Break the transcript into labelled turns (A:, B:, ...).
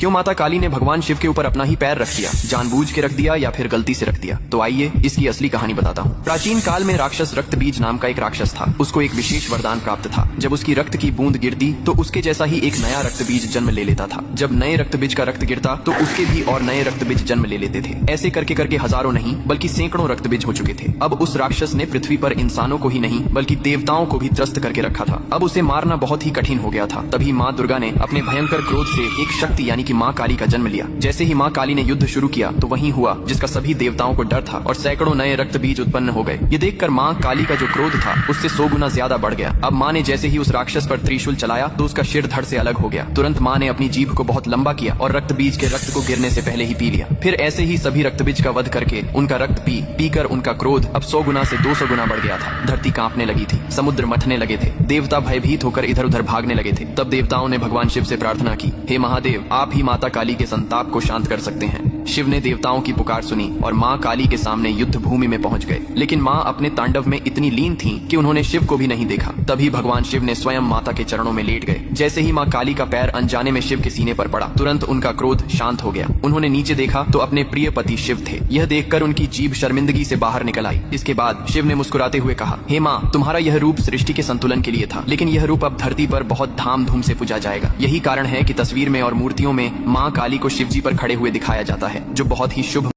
A: क्यों माता काली ने भगवान शिव के ऊपर अपना ही पैर रख दिया? जानबूझ के रख दिया या फिर गलती से रख दिया? तो आइए इसकी असली कहानी बताता हूँ। प्राचीन काल में राक्षस रक्तबीज नाम का एक राक्षस था। उसको एक विशेष वरदान प्राप्त था। जब उसकी रक्त की बूंद गिरती तो उसके जैसा ही एक नया रक्तबीज जन्म ले लेता था। जब नए रक्तबीज का रक्त गिरता तो उसके भी और नए रक्तबीज जन्म ले लेते थे। ऐसे करके करके हजारों नहीं बल्कि सैकड़ों रक्तबीज हो चुके थे। अब उस राक्षस ने पृथ्वी पर इंसानों को ही नहीं बल्कि देवताओं को भी त्रस्त करके रखा था। अब उसे मारना बहुत ही कठिन हो गया था। तभी माँ दुर्गा ने अपने भयंकर क्रोध से एक शक्ति यानी कि माँ काली का जन्म लिया। जैसे ही माँ काली ने युद्ध शुरू किया तो वही हुआ जिसका सभी देवताओं को डर था और सैकड़ों नए रक्त बीज उत्पन्न हो गए। ये देखकर माँ काली का जो क्रोध था उससे 100 गुना ज्यादा बढ़ गया। अब माँ ने जैसे ही उस राक्षस पर त्रिशूल चलाया तो उसका सिर धड़ से अलग हो गया। तुरंत माँ ने अपनी जीभ को बहुत लंबा किया और रक्त बीज के रक्त को गिरने से पहले ही पी लिया। फिर ऐसे ही सभी रक्त बीज का वध करके उनका रक्त पी कर उनका क्रोध अब 100 गुना से 200 गुना बढ़ गया था। धरती कांपने लगी थी, समुद्र मथने लगे थे, देवता भयभीत होकर इधर उधर भागने लगे थे। तब देवताओं ने भगवान शिव से प्रार्थना की, हे महादेव, आप ही माता काली के संताप को शांत कर सकते हैं। शिव ने देवताओं की पुकार सुनी और माँ काली के सामने युद्ध भूमि में पहुंच गए। लेकिन माँ अपने तांडव में इतनी लीन थी कि उन्होंने शिव को भी नहीं देखा। तभी भगवान शिव ने स्वयं माता के चरणों में लेट गए। जैसे ही माँ काली का पैर अनजाने में शिव के सीने पर पड़ा तुरंत उनका क्रोध शांत हो गया। उन्होंने नीचे देखा तो अपने प्रिय पति शिव थे। यह देखकर उनकी जीभ शर्मिंदगी से बाहर निकल आई। इसके बाद शिव ने मुस्कुराते हुए कहा, हे माँ, तुम्हारा यह रूप सृष्टि के संतुलन के लिए था, लेकिन यह रूप अब धरती पर बहुत धामधूम से पूजा जाएगा। यही कारण है कि तस्वीर में और मूर्तियों में माँ काली को शिवजी पर खड़े हुए दिखाया जाता है, जो बहुत ही शुभ